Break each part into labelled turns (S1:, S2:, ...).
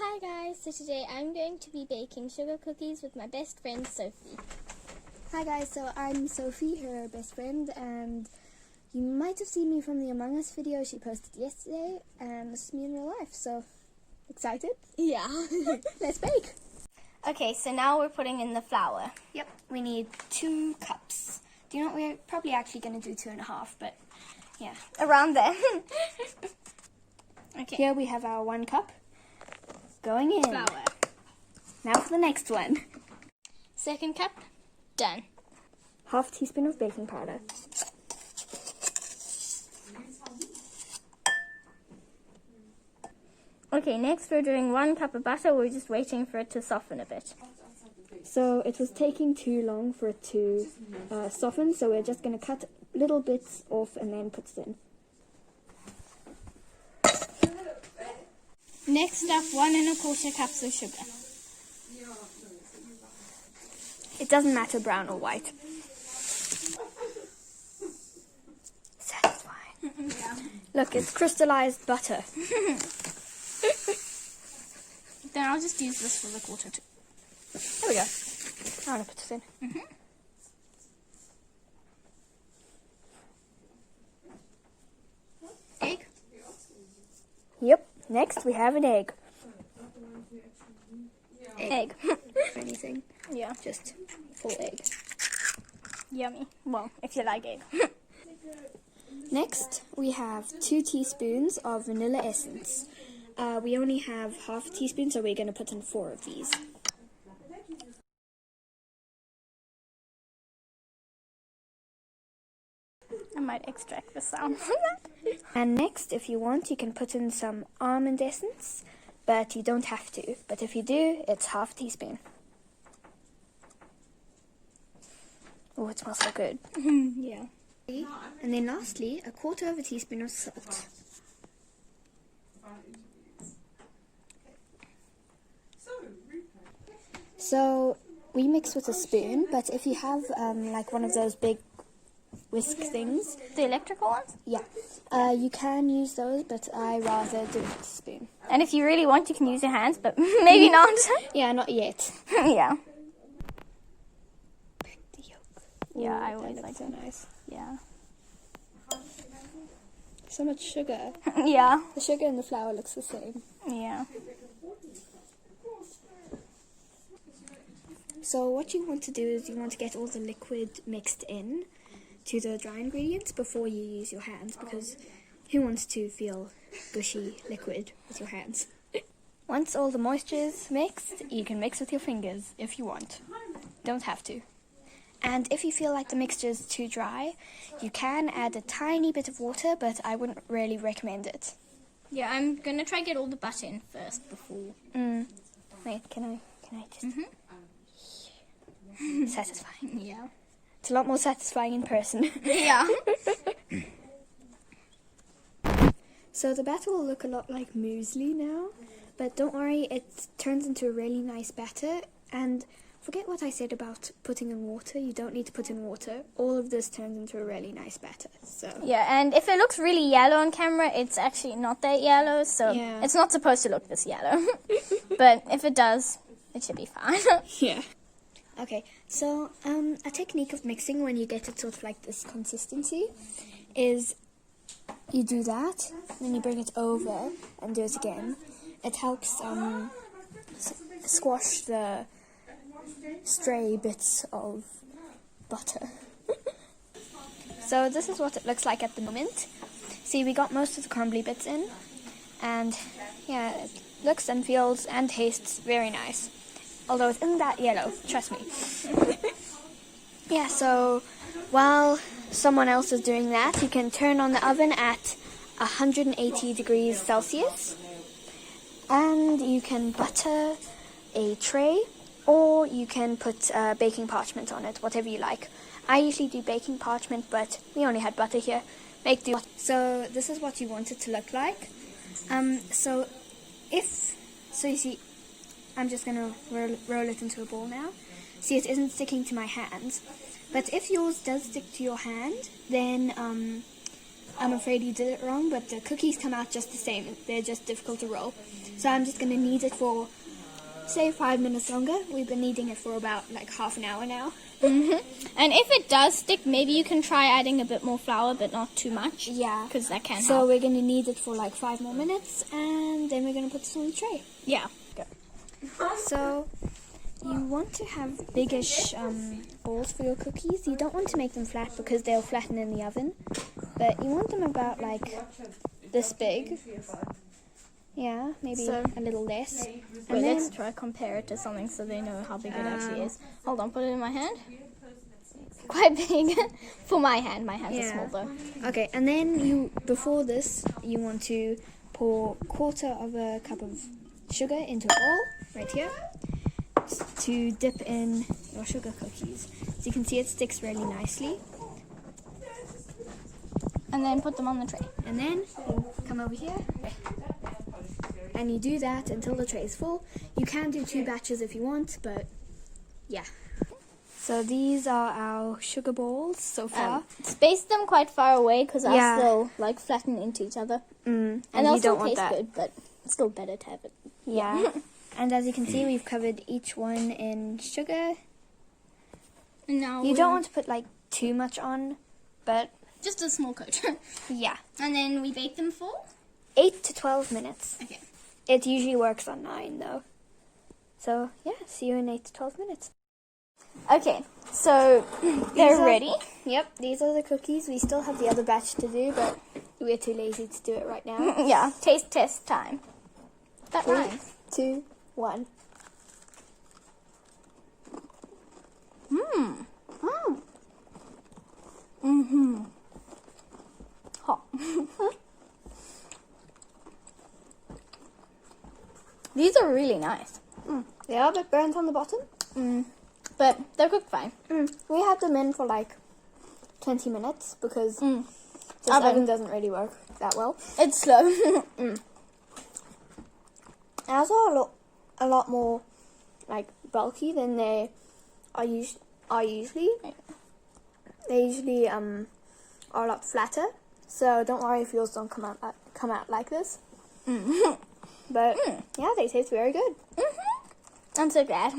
S1: Hi guys, so today I'm going to be baking sugar cookies with my best friend Sophie.
S2: Hi guys, so I'm Sophie, her best friend, and you might have seen me from the Among Us video she posted yesterday, and this is me in real life, so excited?
S1: Yeah.
S2: Let's bake!
S1: Okay, so now we're putting in the flour.
S2: Yep, we need 2 cups. Do you know what, we're probably actually going to do 2.5, but yeah.
S1: Around there. Okay.
S2: Here we have our 1 cup going in.
S1: Flour.
S2: Now for the next one.
S1: 2nd cup, done.
S2: 1/2 teaspoon of baking powder.
S1: Okay, next we're doing 1 cup of butter. We're just waiting for it to soften a bit.
S2: So it was taking too long for it to soften, so we're just going to cut little bits off and then put it in.
S1: Next up, 1 1/4 cups of sugar.
S2: It doesn't matter brown or white. Satisfying.
S1: Yeah.
S2: Look, it's crystallized butter.
S1: Then I'll just use this for the quarter too.
S2: There we go. I'm going to put this in.
S1: Egg.
S2: Yep. Next, we have an egg.
S1: Egg.
S2: Anything.
S1: Yeah.
S2: Just full egg.
S1: Yummy. Well, if you like egg.
S2: Next, we have 2 teaspoons of vanilla essence. We only have 1/2 teaspoon, so we're going to put in 4 of these.
S1: I might extract the sound.
S2: And next, if you want, you can put in some almond essence, but you don't have to. But if you do, it's 1/2 teaspoon. Oh, it smells so good.
S1: Yeah.
S2: And then lastly, 1/4 teaspoon of salt. So we mix with a spoon, but if you have like one of those big whisk things,
S1: The electrical ones?
S2: yeah, you can use those, but I rather do it with a spoon.
S1: And if you really want, you can use your hands, but maybe not.
S2: Yeah, not yet.
S1: Yeah.
S2: The yolk.
S1: Yeah, I
S2: That
S1: always
S2: looks
S1: like
S2: so
S1: it.
S2: nice.
S1: Yeah.
S2: So much sugar.
S1: Yeah.
S2: The sugar and the flour looks the same.
S1: Yeah.
S2: So what you want to do is you want to get all the liquid mixed in to the dry ingredients before you use your hands, because who wants to feel gushy liquid with your hands? Once all the moisture is mixed, you can mix with your fingers if you want. Don't have to. And if you feel like the mixture is too dry, you can add a tiny bit of water, but I wouldn't really recommend it.
S1: Yeah, I'm gonna try get all the butter in first before.
S2: Wait, can I just... Satisfying.
S1: Yeah.
S2: It's a lot more satisfying in person.
S1: Yeah.
S2: So the batter will look a lot like muesli now, but don't worry, it turns into a really nice batter. And forget what I said about putting in water. You don't need to put in water. All of this turns into a really nice batter. So
S1: Yeah, and if it looks really yellow on camera, it's actually not that yellow, so
S2: Yeah.
S1: it's not supposed to look this yellow. But if it does, it should be fine.
S2: yeah. Okay, so a technique of mixing when you get it sort of like this consistency is you do that, then you bring it over and do it again. It helps squash the stray bits of butter. So this is what it looks like at the moment. See, we got most of the crumbly bits in, and yeah, it looks and feels and tastes very nice. Although it isn't that yellow, trust me. Yeah, so while someone else is doing that, you can turn on the oven at 180 degrees Celsius. And you can butter a tray, or you can put baking parchment on it, whatever you like. I usually do baking parchment, but we only had butter here. Make do. So this is what you want it to look like. So you see, I'm just going to roll it into a ball now. See, it isn't sticking to my hand. But if yours does stick to your hand, then I'm afraid you did it wrong, but the cookies come out just the same. They're just difficult to roll. So I'm just going to knead it for, say, 5 minutes longer. We've been kneading it for about like half an hour now.
S1: And if it does stick, maybe you can try adding a bit more flour, but not too much.
S2: Yeah.
S1: Because that can
S2: So
S1: help.
S2: we're going to knead it for like 5 more minutes, and then we're going to put this on the tray.
S1: Yeah.
S2: So you want to have biggish balls for your cookies. You don't want to make them flat because they'll flatten in the oven, but you want them about like this big. Yeah, maybe
S1: So-
S2: a little less.
S1: Wait,
S2: And then
S1: let's try compare it to something so they know how big it actually is. Hold on, put it in my hand. Quite big for my hand. My hands are small though.
S2: okay, and then before this you want to pour 1/4 of a cup of sugar into a bowl right here to dip in your sugar cookies. So you can see it sticks really nicely.
S1: And then put them on the tray.
S2: And then you come over here and you do that until the tray is full. You can do 2 batches if you want, but yeah. So these are our sugar balls so far.
S1: Space them quite far away because
S2: Yeah.
S1: I'll still like flatten into each other.
S2: And
S1: they'll
S2: you
S1: still
S2: don't want
S1: taste
S2: that.
S1: good, but it's still better to have it.
S2: Yeah. And as you can see, we've covered each one in sugar.
S1: And now
S2: You don't want to put like too much on, but
S1: just a small coat.
S2: yeah.
S1: And then we bake them for
S2: 8 to 12 minutes.
S1: Okay.
S2: It usually works on 9 though. So yeah, see you in 8 to 12 minutes.
S1: Okay, so they're ready.
S2: Yep, these are the cookies. We still have the other batch to do, but we're too lazy to do it right now.
S1: Yeah, taste test time. That
S2: 3,
S1: rhymes.
S2: 2, 1.
S1: Hot. These are really nice.
S2: They are a bit burnt on the bottom.
S1: But they're cooked fine.
S2: We had them in for like 20 minutes because this
S1: Oven.
S2: oven doesn't really work that well.
S1: It's slow.
S2: And also a lot more like bulky than they are usually. They usually are a lot flatter. So don't worry if yours don't come out like this. But yeah, they taste very good.
S1: I'm so glad.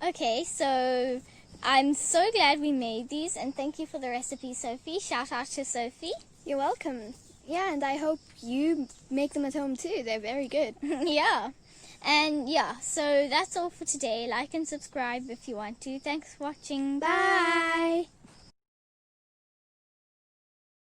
S1: Okay, so I'm so glad we made these, and thank you for the recipe, Sophie. Shout out to Sophie.
S2: You're welcome. Yeah, and I hope you make them at home too. They're very good.
S1: Yeah. And yeah, so that's all for today. Like and subscribe if you want to. Thanks for watching. Bye.
S2: Bye.